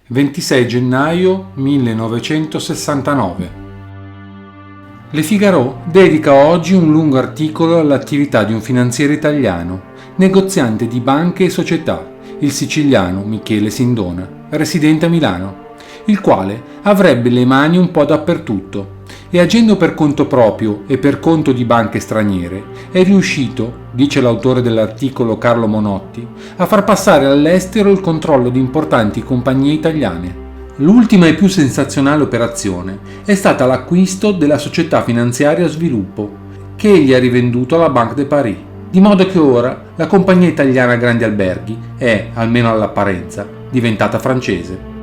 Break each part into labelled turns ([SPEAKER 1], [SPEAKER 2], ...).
[SPEAKER 1] 26 gennaio 1969. Le Figaro dedica oggi un lungo articolo all'attività di un finanziere italiano, negoziante di banche e società, il siciliano Michele Sindona, residente a Milano, il quale avrebbe le mani un po' dappertutto e agendo per conto proprio e per conto di banche straniere è riuscito, dice l'autore dell'articolo Carlo Monotti, a far passare all'estero il controllo di importanti compagnie italiane. L'ultima e più sensazionale operazione è stata l'acquisto della società finanziaria Sviluppo, che egli ha rivenduto alla Banque de Paris, di modo che ora la compagnia italiana Grandi Alberghi è, almeno all'apparenza, diventata francese.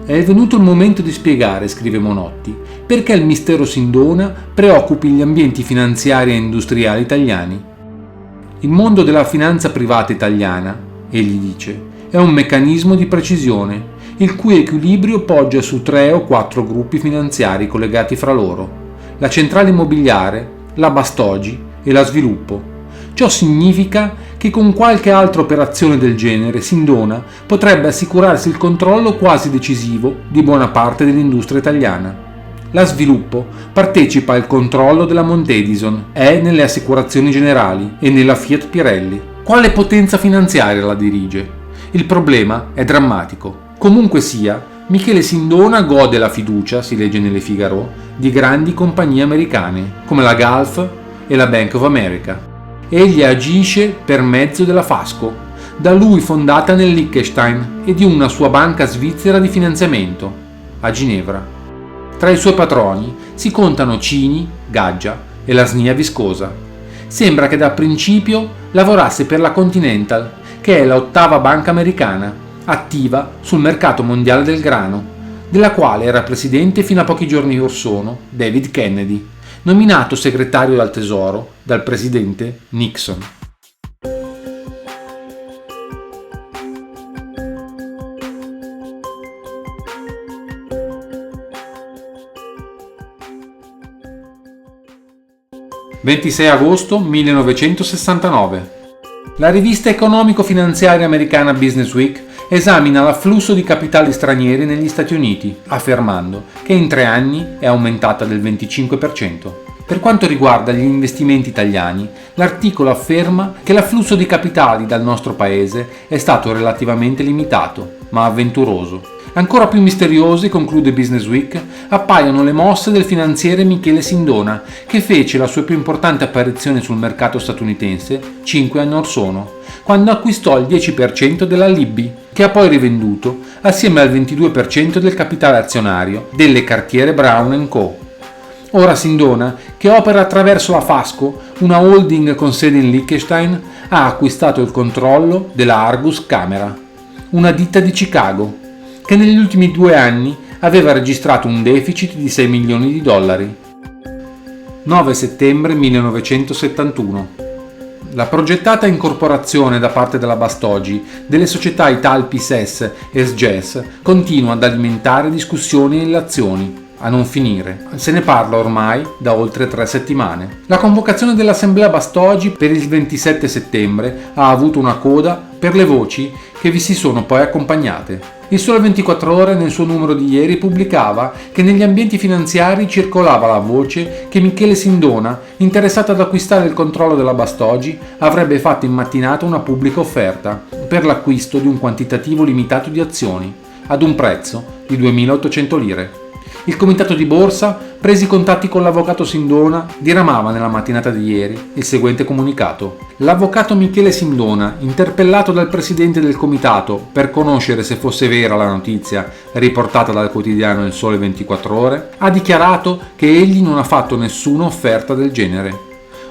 [SPEAKER 1] È venuto il momento di spiegare, scrive Monotti, perché il mistero Sindona preoccupi gli ambienti finanziari e industriali italiani. Il mondo della finanza privata italiana, egli dice, è un meccanismo di precisione, il cui equilibrio poggia su 3 o 4 gruppi finanziari collegati fra loro, la centrale immobiliare, la Bastogi e la Sviluppo. Ciò significa che con qualche altra operazione del genere Sindona potrebbe assicurarsi il controllo quasi decisivo di buona parte dell'industria italiana. La Sviluppo partecipa al controllo della Montedison, è nelle assicurazioni generali e nella Fiat Pirelli. Quale potenza finanziaria la dirige? Il problema è drammatico. Comunque sia, Michele Sindona gode la fiducia, si legge nelle Figaro, di grandi compagnie americane come la Gulf e la Bank of America. Egli agisce per mezzo della Fasco, da lui fondata nel Liechtenstein, e di una sua banca svizzera di finanziamento, a Ginevra. Tra i suoi patroni si contano Cini, Gaggia e la Snia Viscosa. Sembra che da principio lavorasse per la Continental, che è la 8ª banca americana, attiva sul mercato mondiale del grano, della quale era presidente fino a pochi giorni or sono David Kennedy, nominato segretario al Tesoro dal presidente Nixon. «26 agosto 1969. La rivista economico-finanziaria americana Business Week esamina l'afflusso di capitali stranieri negli Stati Uniti, affermando che in 3 anni è aumentata del 25%. Per quanto riguarda gli investimenti italiani, l'articolo afferma che l'afflusso di capitali dal nostro paese è stato relativamente limitato, ma avventuroso. Ancora più misteriose, conclude Business Week, appaiono le mosse del finanziere Michele Sindona, che fece la sua più importante apparizione sul mercato statunitense 5 anni or sono, quando acquistò il 10% della Libby, che ha poi rivenduto assieme al 22% del capitale azionario delle cartiere Brown & Co. Ora Sindona, che opera attraverso la Fasco, una holding con sede in Liechtenstein, ha acquistato il controllo della Argus Camera, una ditta di Chicago, che negli ultimi 2 anni aveva registrato un deficit di $6 milioni. 9 settembre 1971. La progettata incorporazione da parte della Bastogi delle società Italpi SES e SGES continua ad alimentare discussioni e illazioni, a non finire. Se ne parla ormai da oltre 3 settimane. La convocazione dell'Assemblea Bastogi per il 27 settembre ha avuto una coda per le voci che vi si sono poi accompagnate. Il Sole 24 Ore nel suo numero di ieri pubblicava che negli ambienti finanziari circolava la voce che Michele Sindona, interessato ad acquistare il controllo della Bastogi, avrebbe fatto in mattinata una pubblica offerta per l'acquisto di un quantitativo limitato di azioni, ad un prezzo di 2.800 lire. Il comitato di borsa, presi contatti con l'avvocato Sindona, diramava nella mattinata di ieri il seguente comunicato. L'avvocato Michele Sindona, interpellato dal presidente del comitato per conoscere se fosse vera la notizia riportata dal quotidiano Il Sole 24 Ore, ha dichiarato che egli non ha fatto nessuna offerta del genere.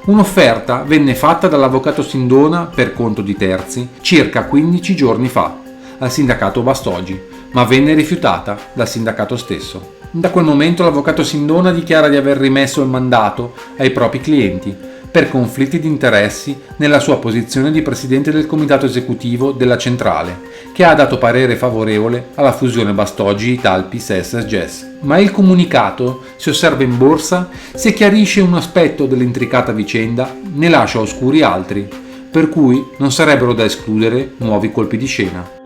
[SPEAKER 1] Un'offerta venne fatta dall'avvocato Sindona per conto di terzi circa 15 giorni fa al sindacato Bastogi, ma venne rifiutata dal sindacato stesso. Da quel momento l'avvocato Sindona dichiara di aver rimesso il mandato ai propri clienti per conflitti di interessi nella sua posizione di presidente del comitato esecutivo della centrale, che ha dato parere favorevole alla fusione Bastogi-Italpi SES-SGES. Ma il comunicato, si osserva in borsa, se chiarisce un aspetto dell'intricata vicenda, ne lascia oscuri altri, per cui non sarebbero da escludere nuovi colpi di scena.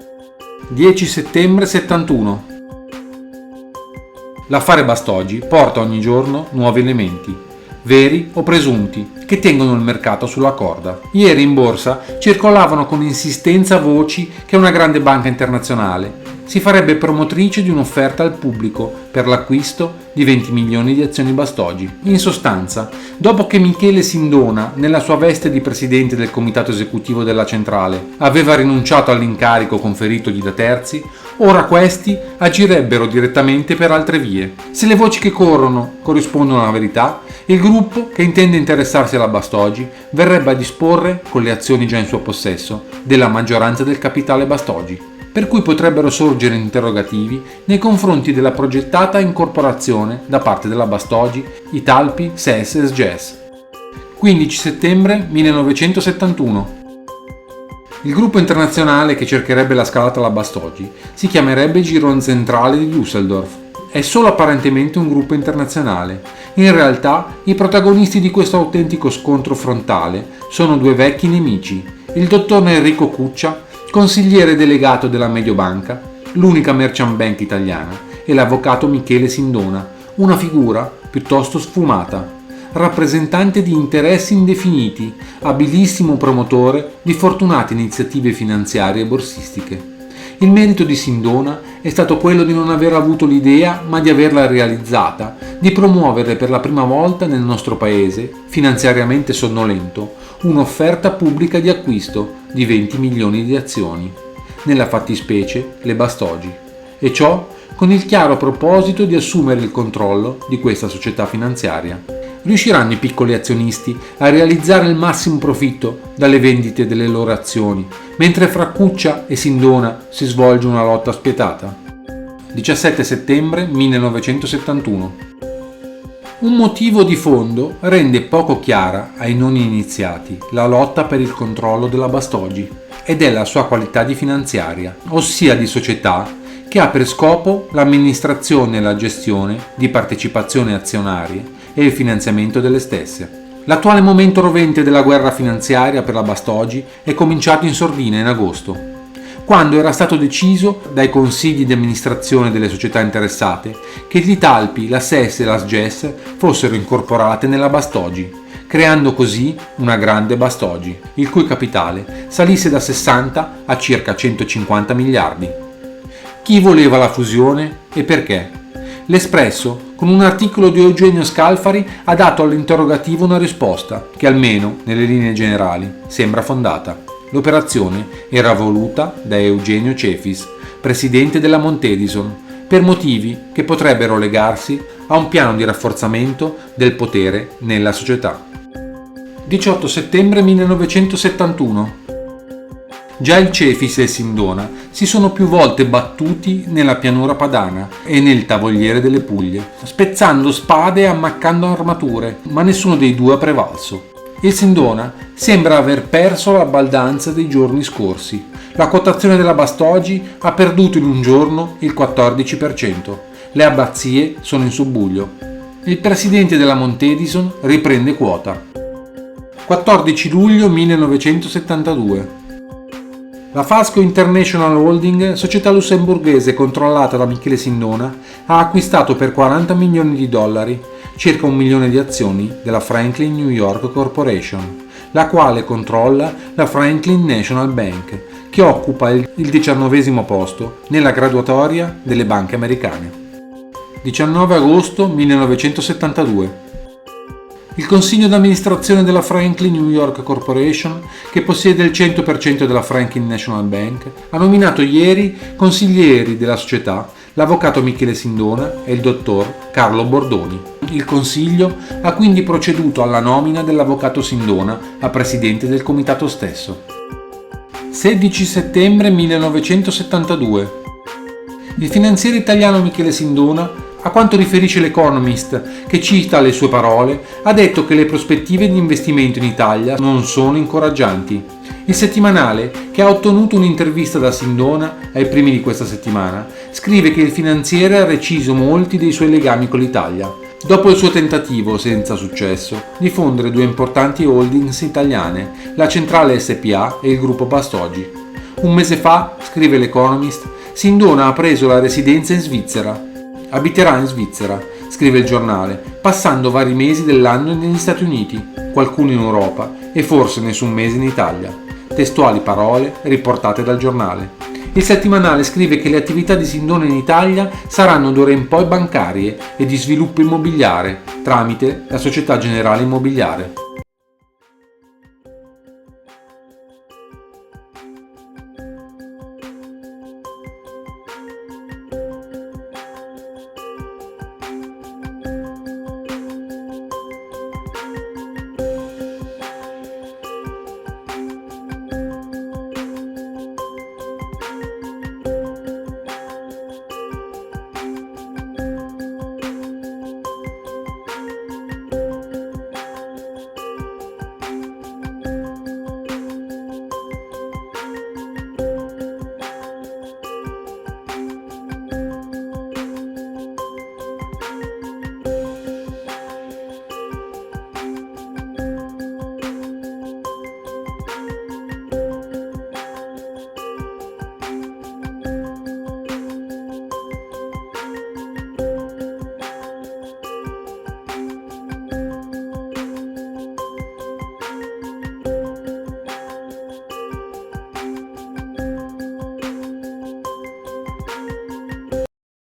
[SPEAKER 1] 10 settembre 71. L'affare Bastogi porta ogni giorno nuovi elementi, veri o presunti, che tengono il mercato sulla corda. Ieri in borsa circolavano con insistenza voci che una grande banca internazionale si farebbe promotrice di un'offerta al pubblico per l'acquisto di 20 milioni di azioni Bastogi. In sostanza, dopo che Michele Sindona, nella sua veste di presidente del comitato esecutivo della centrale, aveva rinunciato all'incarico conferitogli da terzi, ora questi agirebbero direttamente per altre vie. Se le voci che corrono corrispondono alla verità, il gruppo, che intende interessarsi alla Bastogi, verrebbe a disporre, con le azioni già in suo possesso, della maggioranza del capitale Bastogi, per cui potrebbero sorgere interrogativi nei confronti della progettata incorporazione da parte della Bastogi, Italpi, SES e SGES. 15 settembre 1971. Il gruppo internazionale che cercherebbe la scalata alla Bastogi si chiamerebbe Giro Centrale di Düsseldorf. È solo apparentemente un gruppo internazionale. In realtà, i protagonisti di questo autentico scontro frontale sono due vecchi nemici: il dottor Enrico Cuccia, consigliere delegato della Mediobanca, l'unica merchant bank italiana, e l'avvocato Michele Sindona, una figura piuttosto sfumata, rappresentante di interessi indefiniti, abilissimo promotore di fortunate iniziative finanziarie e borsistiche. Il merito di Sindona è stato quello di non aver avuto l'idea, ma di averla realizzata, di promuovere per la prima volta nel nostro paese, finanziariamente sonnolento, un'offerta pubblica di acquisto di 20 milioni di azioni, nella fattispecie le Bastogi, e ciò con il chiaro proposito di assumere il controllo di questa società finanziaria. Riusciranno i piccoli azionisti a realizzare il massimo profitto dalle vendite delle loro azioni, mentre fra Cuccia e Sindona si svolge una lotta spietata? 17 settembre 1971. Un motivo di fondo rende poco chiara ai non iniziati la lotta per il controllo della Bastogi, ed è la sua qualità di finanziaria, ossia di società che ha per scopo l'amministrazione e la gestione di partecipazioni azionarie e il finanziamento delle stesse. L'attuale momento rovente della guerra finanziaria per la Bastogi è cominciato in sordina in agosto, quando era stato deciso dai consigli di amministrazione delle società interessate che l'Italpi, la SES e la SGES fossero incorporate nella Bastogi, creando così una grande Bastogi, il cui capitale salisse da 60 a circa 150 miliardi. Chi voleva la fusione e perché? L'Espresso, con un articolo di Eugenio Scalfari, ha dato all'interrogativo una risposta che, almeno nelle linee generali, sembra fondata. L'operazione era voluta da Eugenio Cefis, presidente della Montedison, per motivi che potrebbero legarsi a un piano di rafforzamento del potere nella società. 18 settembre 1971. Già il Cefis e il Sindona si sono più volte battuti nella pianura padana e nel Tavogliere delle Puglie, spezzando spade e ammaccando armature, ma nessuno dei due ha prevalso. Il Sindona sembra aver perso la baldanza dei giorni scorsi. La quotazione della Bastogi ha perduto in un giorno il 14%. Le abbazie sono in subbuglio. Il presidente della Montedison riprende quota. 14 luglio 1972. La Fasco International Holding, società lussemburghese controllata da Michele Sindona, ha acquistato per 40 milioni di dollari, circa 1 milione di azioni, della Franklin New York Corporation, la quale controlla la Franklin National Bank, che occupa il 19° posto nella graduatoria delle banche americane. 19 agosto 1972. Il consiglio d'amministrazione della Franklin New York Corporation, che possiede il 100% della Franklin National Bank, ha nominato ieri consiglieri della società l'avvocato Michele Sindona e il dottor Carlo Bordoni. Il consiglio ha quindi proceduto alla nomina dell'avvocato Sindona a presidente del comitato stesso. 16 settembre 1972. Il finanziere italiano Michele Sindona, a quanto riferisce l'Economist, che cita le sue parole, ha detto che le prospettive di investimento in Italia non sono incoraggianti. Il settimanale, che ha ottenuto un'intervista da Sindona ai primi di questa settimana, scrive che il finanziere ha reciso molti dei suoi legami con l'Italia, dopo il suo tentativo, senza successo, di fondere due importanti holdings italiane, la Centrale SpA e il gruppo Bastogi. Un mese fa, scrive l'Economist, Sindona ha preso la residenza in Svizzera. Abiterà in Svizzera, scrive il giornale, passando vari mesi dell'anno negli Stati Uniti, qualcuno in Europa e forse nessun mese in Italia. Testuali parole riportate dal giornale. Il settimanale scrive che le attività di Sindona in Italia saranno d'ora in poi bancarie e di sviluppo immobiliare tramite la Società Generale Immobiliare.